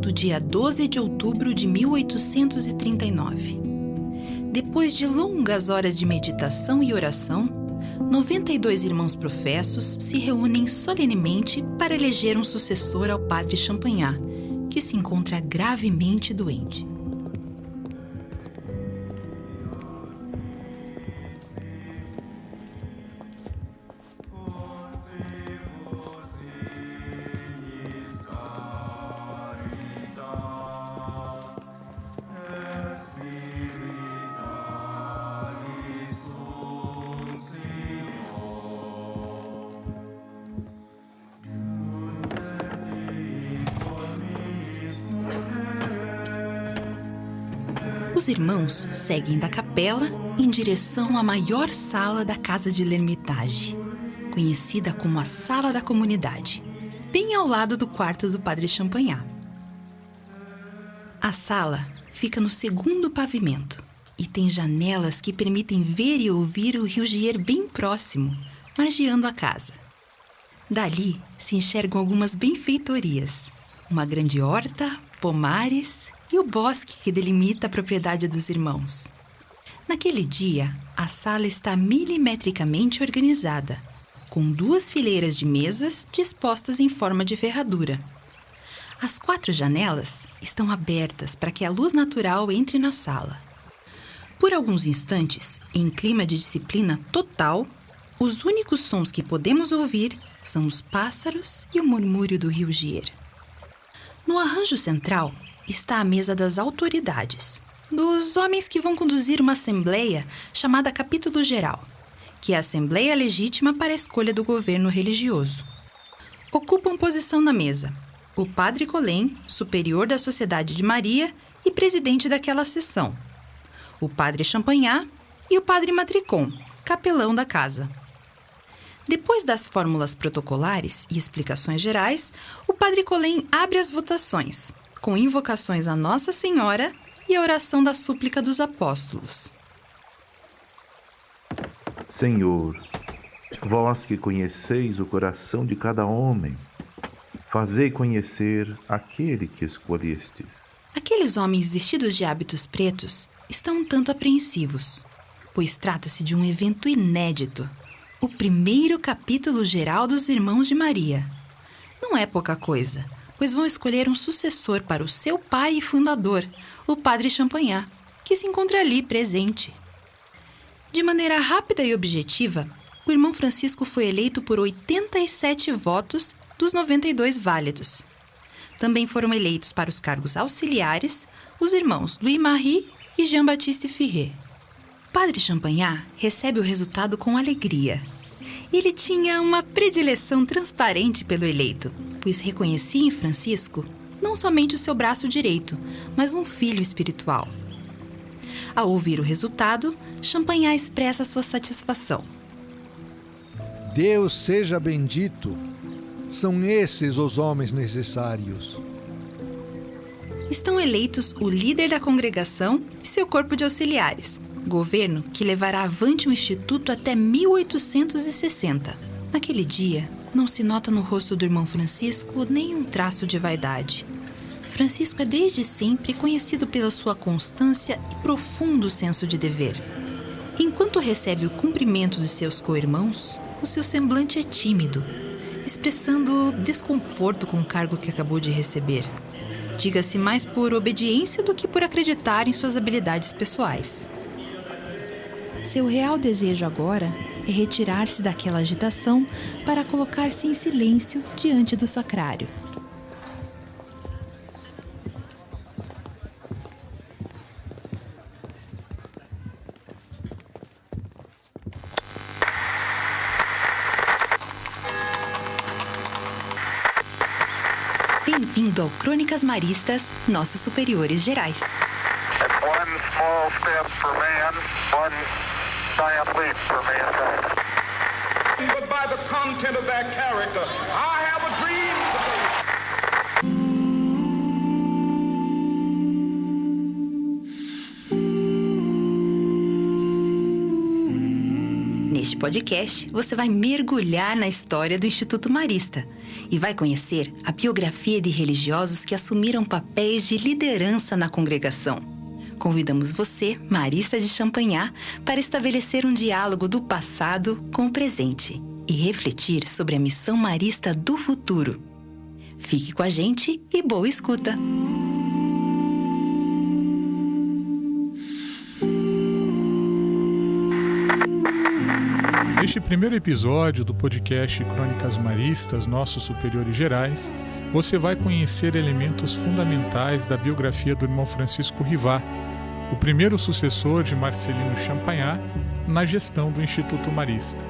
do dia 12 de outubro de 1839. Depois de longas horas de meditação e oração, 92 irmãos professos se reúnem solenemente para eleger um sucessor ao padre Champagnat, que se encontra gravemente doente. Os irmãos seguem da capela em direção à maior sala da casa de L'Ermitage, conhecida como a Sala da Comunidade, bem ao lado do quarto do padre Champagnat. A sala fica no segundo pavimento e tem janelas que permitem ver e ouvir o rio Gier bem próximo, margeando a casa. Dali se enxergam algumas benfeitorias, uma grande horta, pomares e o bosque que delimita a propriedade dos irmãos. Naquele dia, a sala está milimetricamente organizada, com 2 fileiras de mesas dispostas em forma de ferradura. As 4 janelas estão abertas para que a luz natural entre na sala. Por alguns instantes, em clima de disciplina total, os únicos sons que podemos ouvir são os pássaros e o murmúrio do rio Gier. No arranjo central está a mesa das autoridades, dos homens que vão conduzir uma assembleia chamada Capítulo Geral, que é a assembleia legítima para a escolha do governo religioso. Ocupam posição na mesa o padre Colin, superior da Sociedade de Maria e presidente daquela sessão, o padre Champagnat e o padre Matricon, capelão da casa. Depois das fórmulas protocolares e explicações gerais, o padre Colin abre as votações, com invocações a Nossa Senhora e a oração da súplica dos apóstolos. Senhor, vós que conheceis o coração de cada homem, fazei conhecer aquele que escolhestes. Aqueles homens vestidos de hábitos pretos estão um tanto apreensivos, pois trata-se de um evento inédito, o primeiro capítulo geral dos Irmãos de Maria. Não é pouca coisa, pois vão escolher um sucessor para o seu pai e fundador, o padre Champagnat, que se encontra ali presente. De maneira rápida e objetiva, o irmão Francisco foi eleito por 87 votos dos 92 válidos. Também foram eleitos para os cargos auxiliares os irmãos Louis-Marie e Jean-Baptiste Firret. O padre Champagnat recebe o resultado com alegria. Ele tinha uma predileção transparente pelo eleito, pois reconhecia em Francisco não somente o seu braço direito, mas um filho espiritual. Ao ouvir o resultado, Champagnat expressa sua satisfação. Deus seja bendito. São esses os homens necessários. Estão eleitos o líder da congregação e seu corpo de auxiliares, governo que levará avante o Instituto até 1860. Naquele dia, não se nota no rosto do irmão Francisco nenhum traço de vaidade. Francisco é desde sempre conhecido pela sua constância e profundo senso de dever. Enquanto recebe o cumprimento de seus co-irmãos, o seu semblante é tímido, expressando desconforto com o cargo que acabou de receber. Diga-se mais por obediência do que por acreditar em suas habilidades pessoais. Seu real desejo agora é retirar-se daquela agitação para colocar-se em silêncio diante do sacrário. Bem-vindo ao Crônicas Maristas, nossos superiores gerais. One small step for man, one giant leap for mankind. But by the content of their character, I have a dream today. Neste podcast, você vai mergulhar na história do Instituto Marista e vai conhecer a biografia de religiosos que assumiram papéis de liderança na congregação. Convidamos você, marista de Champagnat, para estabelecer um diálogo do passado com o presente e refletir sobre a missão marista do futuro. Fique com a gente e boa escuta! Neste primeiro episódio do podcast Crônicas Maristas, Nossos Superiores Gerais, você vai conhecer elementos fundamentais da biografia do irmão Francisco Rivard, o primeiro sucessor de Marcelino Champagnat na gestão do Instituto Marista.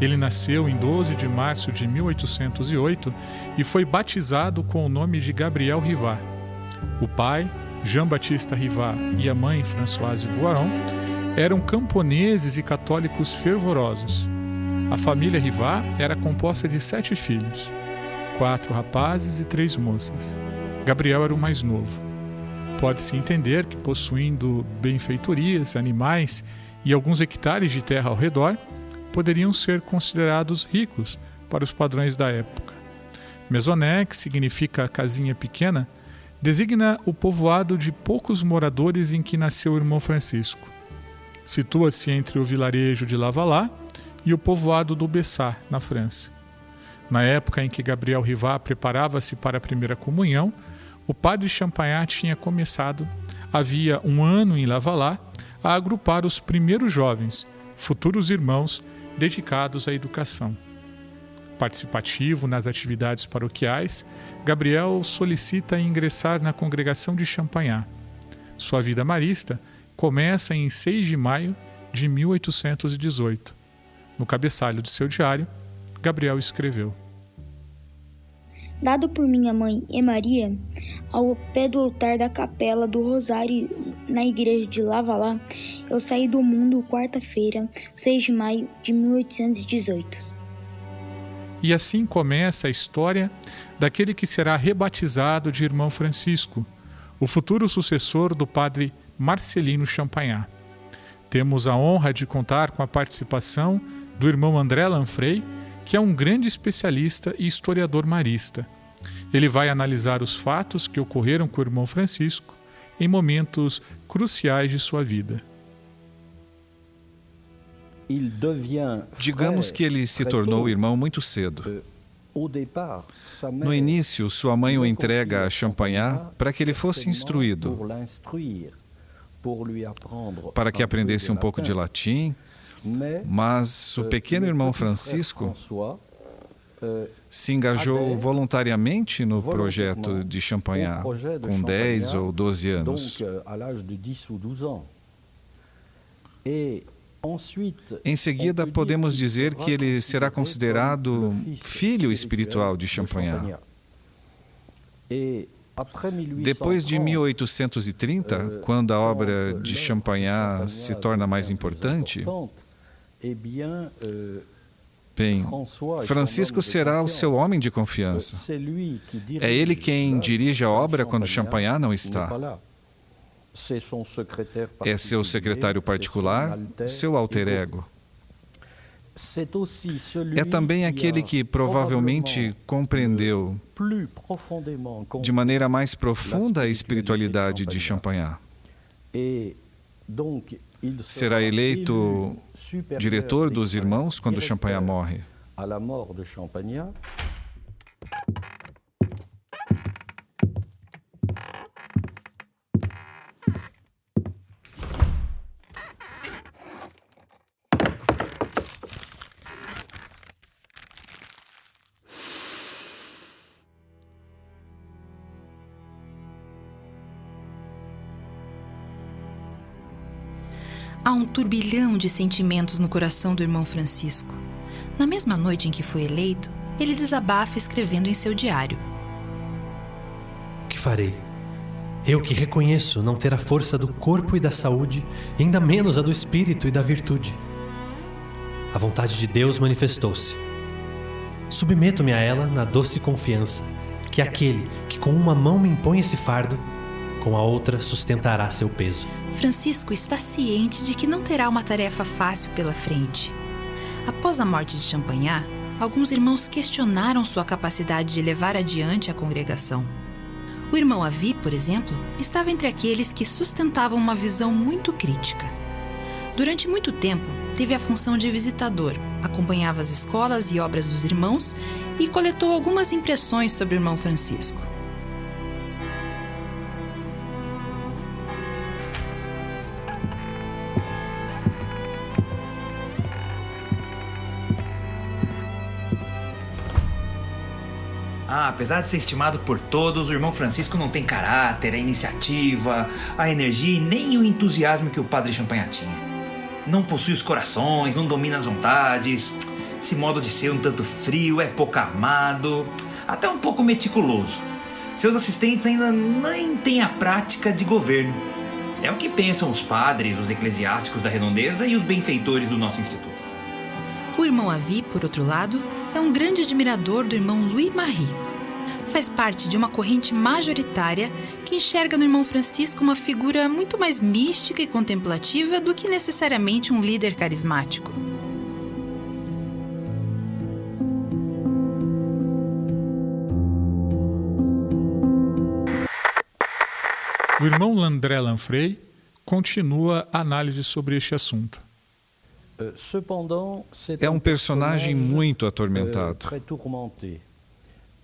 Ele nasceu em 12 de março de 1808 e foi batizado com o nome de Gabriel Rivard. O pai, Jean-Baptiste Rivard, e a mãe, Françoise Boiron, eram camponeses e católicos fervorosos. A família Rivard era composta de 7 filhos, 4 rapazes e 3 moças. Gabriel era o mais novo. Pode-se entender que, possuindo benfeitorias, animais e alguns hectares de terra ao redor, poderiam ser considerados ricos para os padrões da época. Maisonnette, que significa casinha pequena, designa o povoado de poucos moradores em que nasceu o irmão Francisco. Situa-se entre o vilarejo de Lavalá e o povoado do Bessart, na França. Na época em que Gabriel Rivard preparava-se para a primeira comunhão, o padre Champagnat tinha começado, havia um ano em Lavalá, a agrupar os primeiros jovens, futuros irmãos, dedicados à educação. Participativo nas atividades paroquiais, Gabriel solicita ingressar na congregação de Champagnat. Sua vida marista começa em 6 de maio de 1818. No cabeçalho de seu diário, Gabriel escreveu: Dado por minha mãe e Maria, ao pé do altar da Capela do Rosário na igreja de Lavalá, eu saí do mundo quarta-feira, 6 de maio de 1818. E assim começa a história daquele que será rebatizado de irmão Francisco, o futuro sucessor do padre Marcelino Champagnat. Temos a honra de contar com a participação do irmão André Lanfrey, que é um grande especialista e historiador marista. Ele vai analisar os fatos que ocorreram com o irmão Francisco em momentos cruciais de sua vida. Digamos que ele se tornou irmão muito cedo. No início, sua mãe o entrega a Champagnat para que ele fosse instruído, para que aprendesse um pouco de latim, mas o pequeno irmão Francisco se engajou voluntariamente no projeto de Champagnat, com 10 ou 12 anos. Em seguida, podemos dizer que ele será considerado filho espiritual de Champagnat. Depois de 1830, quando a obra de Champagnat se torna mais importante, Francisco será o seu homem de confiança. É ele quem dirige a obra quando Champagnat não está. É seu secretário particular, seu alter ego. É também aquele que provavelmente compreendeu de maneira mais profunda a espiritualidade de Champagnat. Será eleito diretor dos irmãos quando Champagnat morre. Há um turbilhão de sentimentos no coração do irmão Francisco. Na mesma noite em que foi eleito, ele desabafa escrevendo em seu diário: O que farei? Eu que reconheço não ter a força do corpo e da saúde, e ainda menos a do espírito e da virtude. A vontade de Deus manifestou-se. Submeto-me a ela na doce confiança que aquele que com uma mão me impõe esse fardo, com a outra sustentará seu peso. Francisco está ciente de que não terá uma tarefa fácil pela frente. Após a morte de Champagnat, alguns irmãos questionaram sua capacidade de levar adiante a congregação. O irmão Avi, por exemplo, estava entre aqueles que sustentavam uma visão muito crítica. Durante muito tempo, teve a função de visitador, acompanhava as escolas e obras dos irmãos e coletou algumas impressões sobre o irmão Francisco. Apesar de ser estimado por todos, o irmão Francisco não tem caráter, a iniciativa, a energia e nem o entusiasmo que o padre Champagnat tinha. Não possui os corações, não domina as vontades. Esse modo de ser um tanto frio, é pouco amado, até um pouco meticuloso. Seus assistentes ainda nem têm a prática de governo. É o que pensam os padres, os eclesiásticos da redondeza e os benfeitores do nosso instituto. O irmão Avi, por outro lado, é um grande admirador do irmão Louis-Marie. Faz parte de uma corrente majoritária que enxerga no irmão Francisco uma figura muito mais mística e contemplativa do que necessariamente um líder carismático. O irmão André Lanfray continua a análise sobre este assunto. É um personagem muito atormentado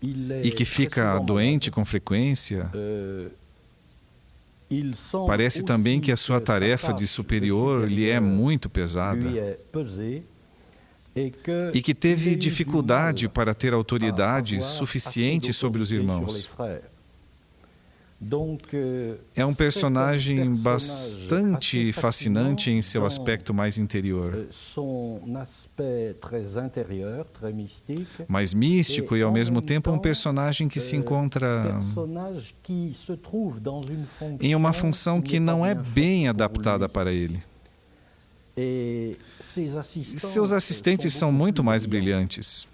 e que fica doente com frequência. Parece também que a sua tarefa de superior lhe é muito pesada e que teve dificuldade para ter autoridade suficiente sobre os irmãos. É um personagem bastante fascinante em seu aspecto mais interior, mais místico e ao mesmo tempo um personagem que se encontra em uma função que não é bem adaptada para ele. Seus assistentes são muito mais brilhantes.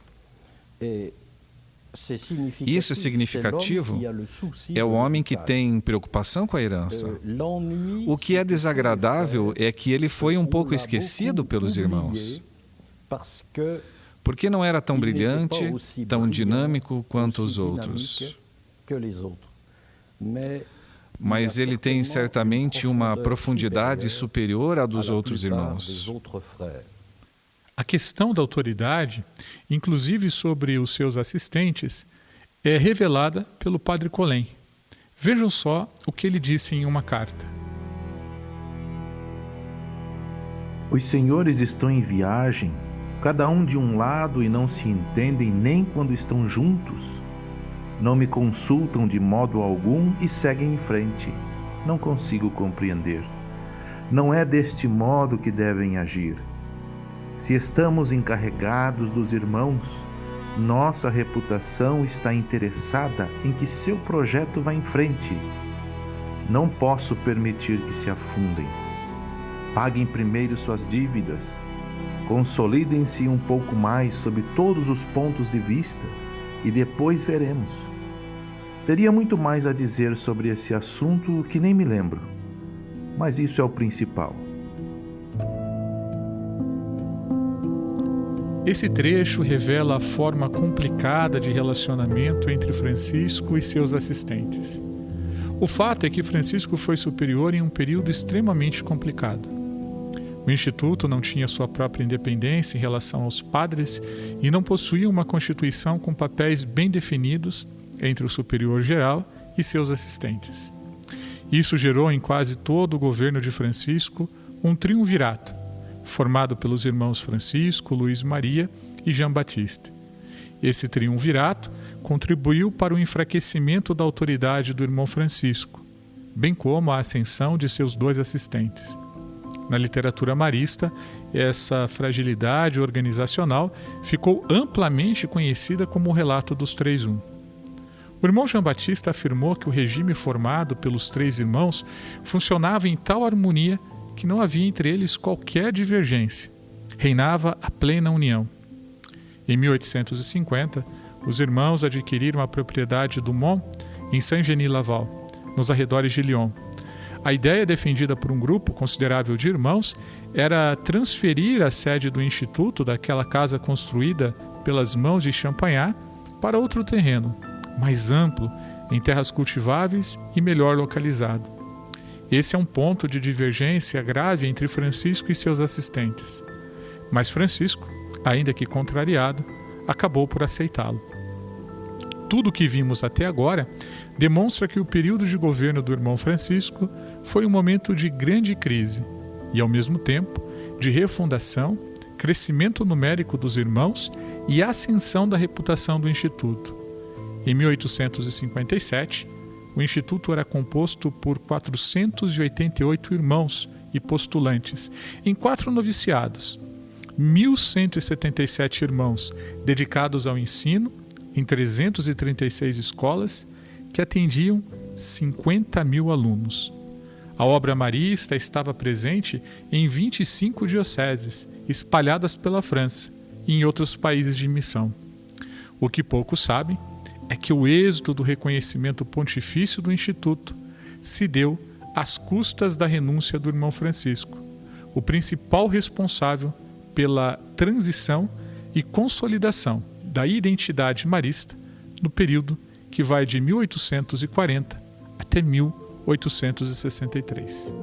Isso é significativo. É o homem que tem preocupação com a herança. O que é desagradável é que ele foi um pouco esquecido pelos irmãos, porque não era tão brilhante, tão dinâmico quanto os outros. Mas ele tem certamente uma profundidade superior à dos outros irmãos. A questão da autoridade, inclusive sobre os seus assistentes, é revelada pelo padre Colin. Vejam só o que ele disse em uma carta. Os senhores estão em viagem, cada um de um lado, e não se entendem nem quando estão juntos. Não me consultam de modo algum e seguem em frente. Não consigo compreender. Não é deste modo que devem agir. Se estamos encarregados dos irmãos, nossa reputação está interessada em que seu projeto vá em frente. Não posso permitir que se afundem. Paguem primeiro suas dívidas. Consolidem-se um pouco mais sob todos os pontos de vista e depois veremos. Teria muito mais a dizer sobre esse assunto que nem me lembro, mas isso é o principal. Esse trecho revela a forma complicada de relacionamento entre Francisco e seus assistentes. O fato é que Francisco foi superior em um período extremamente complicado. O Instituto não tinha sua própria independência em relação aos padres e não possuía uma constituição com papéis bem definidos entre o superior geral e seus assistentes. Isso gerou em quase todo o governo de Francisco um triunvirato, formado pelos irmãos Francisco, Luís Maria e Jean Baptiste. Esse triunvirato contribuiu para o enfraquecimento da autoridade do irmão Francisco, bem como a ascensão de seus dois assistentes. Na literatura marista, essa fragilidade organizacional ficou amplamente conhecida como o relato dos 3-1. O irmão Jean Baptiste afirmou que o regime formado pelos 3 irmãos funcionava em tal harmonia que não havia entre eles qualquer divergência. Reinava a plena união. Em 1850, os irmãos adquiriram a propriedade do Mont em Saint-Genis-Laval, nos arredores de Lyon. A ideia defendida por um grupo considerável de irmãos era transferir a sede do Instituto daquela casa construída pelas mãos de Champagnat para outro terreno, mais amplo, em terras cultiváveis e melhor localizado. Esse é um ponto de divergência grave entre Francisco e seus assistentes. Mas Francisco, ainda que contrariado, acabou por aceitá-lo. Tudo o que vimos até agora demonstra que o período de governo do irmão Francisco foi um momento de grande crise e, ao mesmo tempo, de refundação, crescimento numérico dos irmãos e ascensão da reputação do Instituto. Em 1857, o Instituto era composto por 488 irmãos e postulantes em 4 noviciados, 1.177 irmãos dedicados ao ensino em 336 escolas que atendiam 50.000 alunos. A obra marista estava presente em 25 dioceses, espalhadas pela França e em outros países de missão. O que poucos sabem é que o êxito do reconhecimento pontifício do Instituto se deu às custas da renúncia do irmão Francisco, o principal responsável pela transição e consolidação da identidade marista no período que vai de 1840 até 1863.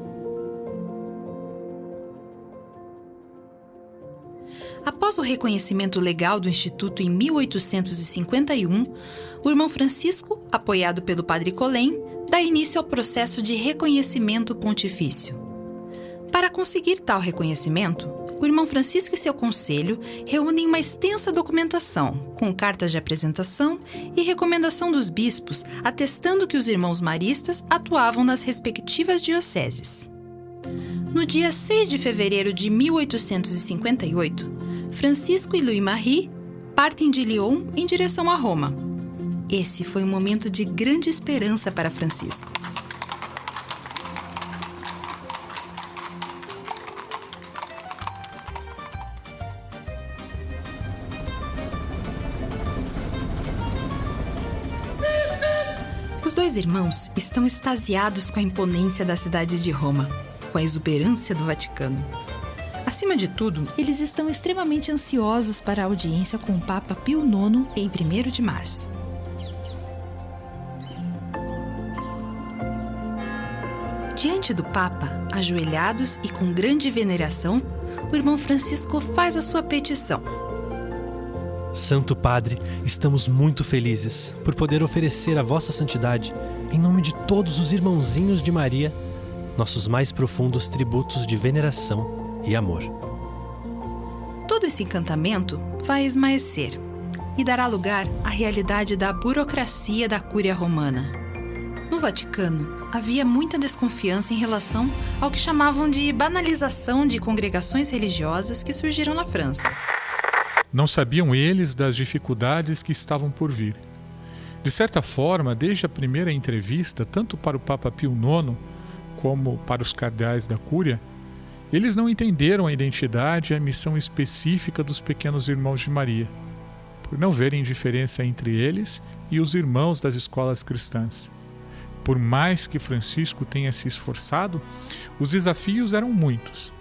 Após o reconhecimento legal do Instituto em 1851, o irmão Francisco, apoiado pelo padre Collen, dá início ao processo de reconhecimento pontifício. Para conseguir tal reconhecimento, o irmão Francisco e seu conselho reúnem uma extensa documentação, com cartas de apresentação e recomendação dos bispos, atestando que os irmãos maristas atuavam nas respectivas dioceses. No dia 6 de fevereiro de 1858, Francisco e Louis-Marie partem de Lyon em direção a Roma. Esse foi um momento de grande esperança para Francisco. Os dois irmãos estão extasiados com a imponência da cidade de Roma, com a exuberância do Vaticano. Acima de tudo, eles estão extremamente ansiosos para a audiência com o Papa Pio IX em 1º de março. Diante do Papa, ajoelhados e com grande veneração, o irmão Francisco faz a sua petição. Santo Padre, estamos muito felizes por poder oferecer à Vossa Santidade, em nome de todos os irmãozinhos de Maria, nossos mais profundos tributos de veneração e amor. Todo esse encantamento vai esmaecer e dará lugar à realidade da burocracia da Cúria Romana. No Vaticano, havia muita desconfiança em relação ao que chamavam de banalização de congregações religiosas que surgiram na França. Não sabiam eles das dificuldades que estavam por vir. De certa forma, desde a primeira entrevista, tanto para o Papa Pio IX como para os cardeais da Cúria, eles não entenderam a identidade e a missão específica dos pequenos irmãos de Maria, por não verem diferença entre eles e os irmãos das escolas cristãs. Por mais que Francisco tenha se esforçado, os desafios eram muitos.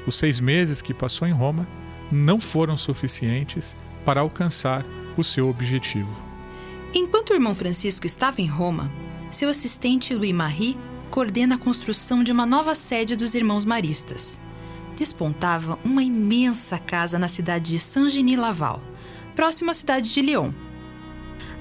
Os 6 meses que passou em Roma não foram suficientes para alcançar o seu objetivo. Enquanto o irmão Francisco estava em Roma, seu assistente Louis-Marie coordena a construção de uma nova sede dos irmãos maristas. Despontava uma imensa casa na cidade de Saint-Genis-Laval, próximo à cidade de Lyon.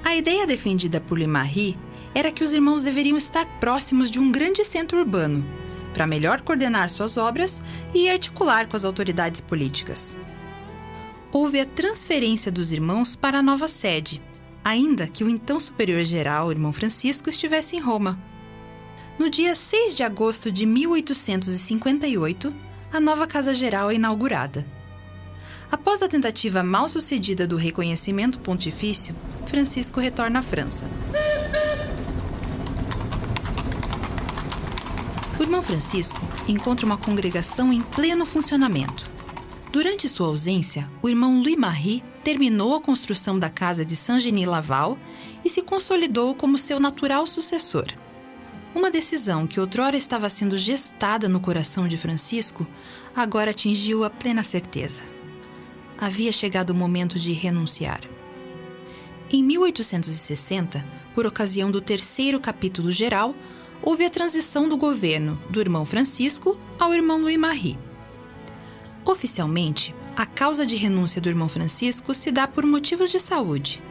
A ideia defendida por Louis-Marie era que os irmãos deveriam estar próximos de um grande centro urbano, para melhor coordenar suas obras e articular com as autoridades políticas. Houve a transferência dos irmãos para a nova sede, ainda que o então superior-geral, irmão Francisco, estivesse em Roma. No dia 6 de agosto de 1858, a nova Casa-Geral é inaugurada. Após a tentativa mal-sucedida do reconhecimento pontifício, Francisco retorna à França. O irmão Francisco encontra uma congregação em pleno funcionamento. Durante sua ausência, o irmão Louis-Marie terminou a construção da casa de Saint-Genis-Laval e se consolidou como seu natural sucessor. Uma decisão que outrora estava sendo gestada no coração de Francisco, agora atingiu a plena certeza. Havia chegado o momento de renunciar. Em 1860, por ocasião do 3º capítulo geral, houve a transição do governo do irmão Francisco ao irmão Louis-Marie. Oficialmente, a causa de renúncia do irmão Francisco se dá por motivos de saúde.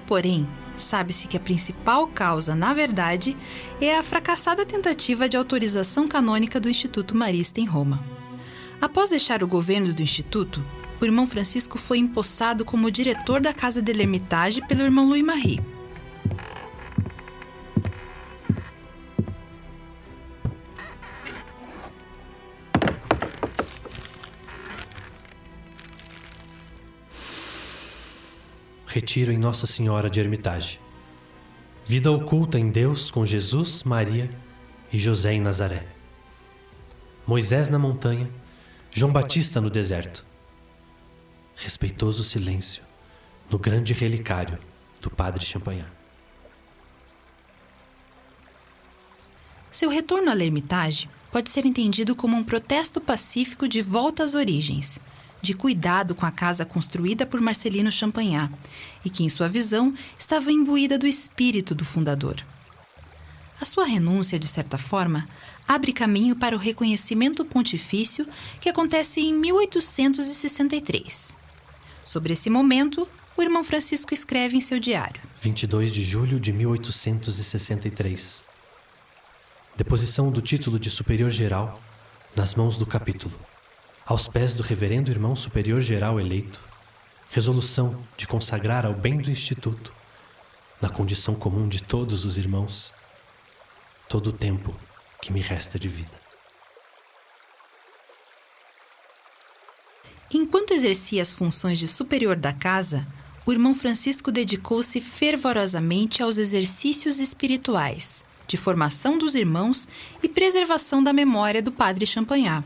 Porém, sabe-se que a principal causa, na verdade, é a fracassada tentativa de autorização canônica do Instituto Marista em Roma. Após deixar o governo do Instituto, o irmão Francisco foi empossado como diretor da Casa de l'Ermitage pelo irmão Louis-Marie. Retiro em Nossa Senhora de Ermitage. Vida oculta em Deus com Jesus, Maria e José em Nazaré. Moisés na montanha, João Batista no deserto. Respeitoso silêncio no grande relicário do Padre Champagnat. Seu retorno à l'Ermitage pode ser entendido como um protesto pacífico de volta às origens, de cuidado com a casa construída por Marcelino Champagnat e que, em sua visão, estava imbuída do espírito do fundador. A sua renúncia, de certa forma, abre caminho para o reconhecimento pontifício que acontece em 1863. Sobre esse momento, o irmão Francisco escreve em seu diário. 22 de julho de 1863. Deposição do título de superior geral nas mãos do capítulo. Aos pés do reverendo irmão superior geral eleito, resolução de consagrar ao bem do Instituto, na condição comum de todos os irmãos, todo o tempo que me resta de vida. Enquanto exercia as funções de superior da casa, o irmão Francisco dedicou-se fervorosamente aos exercícios espirituais, de formação dos irmãos e preservação da memória do Padre Champagnat.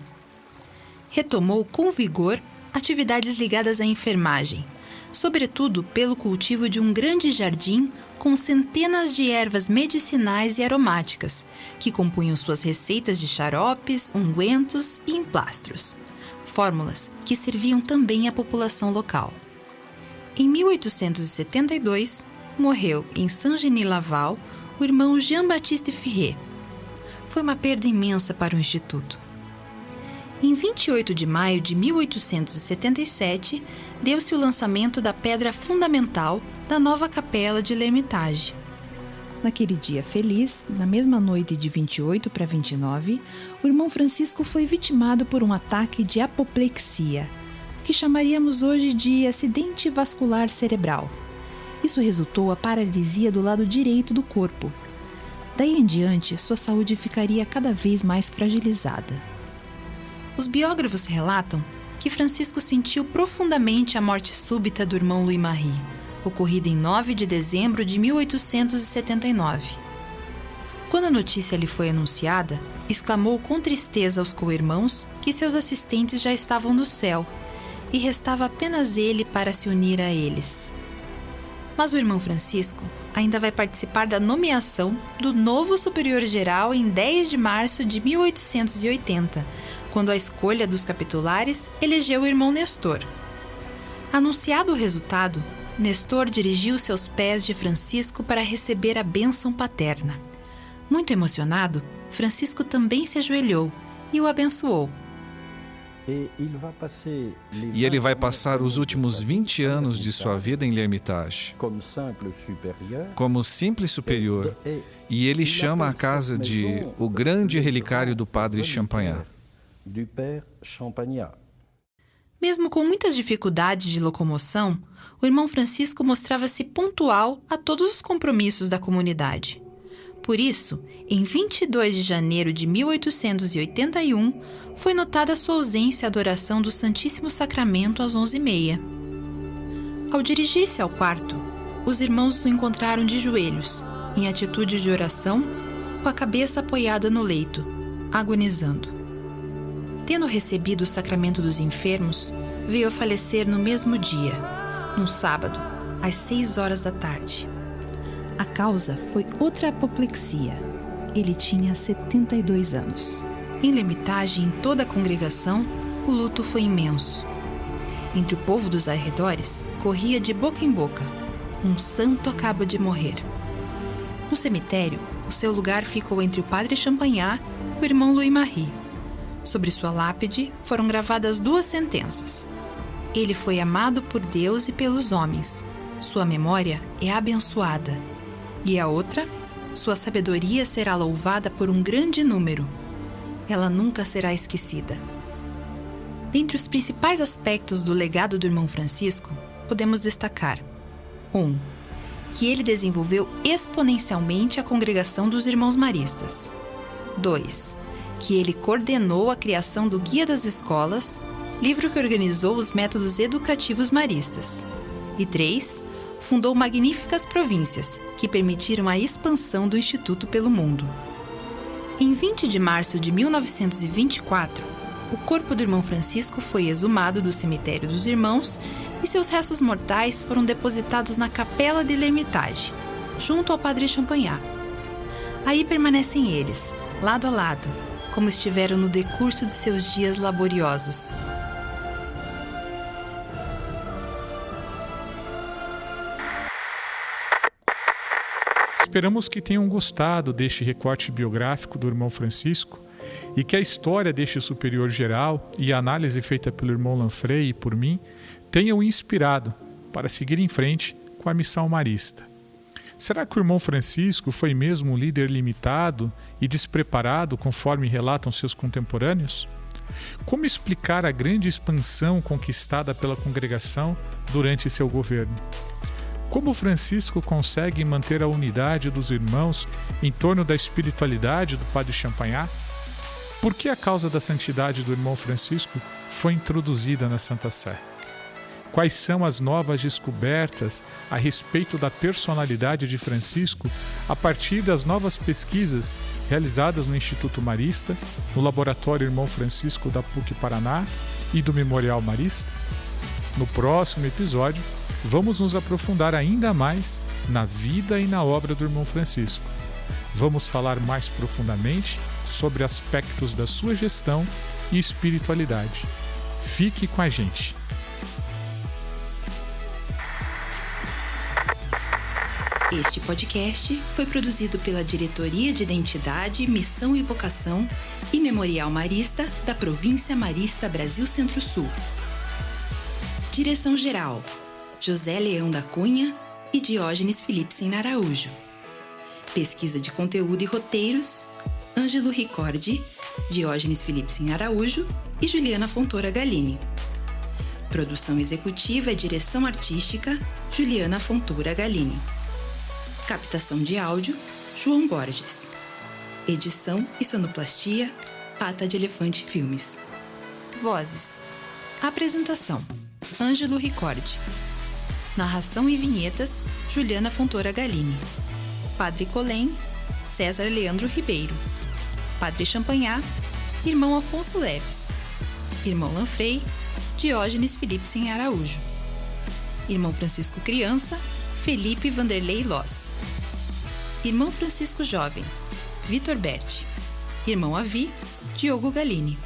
Retomou com vigor atividades ligadas à enfermagem, sobretudo pelo cultivo de um grande jardim com centenas de ervas medicinais e aromáticas, que compunham suas receitas de xaropes, ungüentos e emplastros, fórmulas que serviam também à população local. Em 1872, morreu em Saint-Genis-Laval o irmão Jean-Baptiste Ferrier. Foi uma perda imensa para o Instituto. Em 28 de maio de 1877, deu-se o lançamento da pedra fundamental da nova capela de l'Ermitage. Naquele dia feliz, na mesma noite de 28 para 29, o irmão Francisco foi vitimado por um ataque de apoplexia, que chamaríamos hoje de acidente vascular cerebral. Isso resultou a paralisia do lado direito do corpo. Daí em diante, sua saúde ficaria cada vez mais fragilizada. Os biógrafos relatam que Francisco sentiu profundamente a morte súbita do irmão Louis-Marie, ocorrida em 9 de dezembro de 1879. Quando a notícia lhe foi anunciada, exclamou com tristeza aos co-irmãos que seus assistentes já estavam no céu e restava apenas ele para se unir a eles. Mas o irmão Francisco ainda vai participar da nomeação do novo superior-geral em 10 de março de 1880, quando a escolha dos capitulares elegeu o irmão Nestor. Anunciado o resultado, Nestor dirigiu seus pés de Francisco para receber a bênção paterna. Muito emocionado, Francisco também se ajoelhou e o abençoou. E ele vai passar os últimos 20 anos de sua vida em l'Ermitage, como simples superior, e ele chama a casa de o grande relicário do Padre Champagnat. Mesmo com muitas dificuldades de locomoção, o irmão Francisco mostrava-se pontual a todos os compromissos da comunidade. Por isso, em 22 de janeiro de 1881, foi notada sua ausência à adoração do Santíssimo Sacramento às 11h30. Ao dirigir-se ao quarto, os irmãos o encontraram de joelhos, em atitude de oração, com a cabeça apoiada no leito, agonizando. Tendo recebido o sacramento dos enfermos, veio a falecer no mesmo dia, num sábado, às 6 horas da tarde. A causa foi outra apoplexia. ele tinha 72 anos. Em L'Ermitage e em toda a congregação, o luto foi imenso. Entre o povo dos arredores, corria de boca em boca: um santo acaba de morrer. No cemitério, o seu lugar ficou entre o padre Champagnat e o irmão Louis-Marie. Sobre sua lápide foram gravadas 2 sentenças. Ele foi amado por Deus e pelos homens. Sua memória é abençoada. E a outra, sua sabedoria será louvada por um grande número. Ela nunca será esquecida. Dentre os principais aspectos do legado do irmão Francisco, podemos destacar: 1. Que ele desenvolveu exponencialmente a congregação dos irmãos maristas. 2. Que ele coordenou a criação do Guia das Escolas, livro que organizou os métodos educativos maristas. E 3. Fundou magníficas províncias, que permitiram a expansão do Instituto pelo mundo. Em 20 de março de 1924, o corpo do irmão Francisco foi exumado do cemitério dos irmãos e seus restos mortais foram depositados na capela de L'Ermitage, junto ao padre Champagnat. Aí permanecem eles, lado a lado, como estiveram no decurso de seus dias laboriosos. Esperamos que tenham gostado deste recorte biográfico do irmão Francisco e que a história deste superior geral e a análise feita pelo irmão Lanfrey e por mim tenham inspirado para seguir em frente com a missão marista. Será que o irmão Francisco foi mesmo um líder limitado e despreparado, conforme relatam seus contemporâneos? Como explicar a grande expansão conquistada pela congregação durante seu governo? Como Francisco consegue manter a unidade dos irmãos em torno da espiritualidade do padre Champagnat? Por que a causa da santidade do irmão Francisco foi introduzida na Santa Sé? Quais são as novas descobertas a respeito da personalidade de Francisco a partir das novas pesquisas realizadas no Instituto Marista, no Laboratório Irmão Francisco da PUC Paraná e do Memorial Marista? No próximo episódio, vamos nos aprofundar ainda mais na vida e na obra do irmão Francisco. Vamos falar mais profundamente sobre aspectos da sua gestão e espiritualidade. Fique com a gente! Este podcast foi produzido pela Diretoria de Identidade, Missão e Vocação e Memorial Marista da Província Marista Brasil Centro-Sul. Direção-geral: José Leão da Cunha e Diógenes Philipsen Araújo. Pesquisa de conteúdo e roteiros: Ângelo Ricordi, Diógenes Philipsen Araújo e Juliana Fontoura Gallini. Produção executiva e direção artística: Juliana Fontoura Gallini. Captação de áudio: João Borges. Edição e sonoplastia: Pata de Elefante Filmes. Vozes: Apresentação: Ângelo Ricordi. Narração e vinhetas: Juliana Fontoura Gallini. Padre Colém: César Leandro Ribeiro. Padre Champagnat: Irmão Afonso Leves. Irmão Lanfrey: Diógenes Philipsen Araújo. Irmão Francisco Criança: Felipe Vanderlei Loss. Irmão Francisco Jovem: Vitor Berti. Irmão Avi: Diogo Gallini.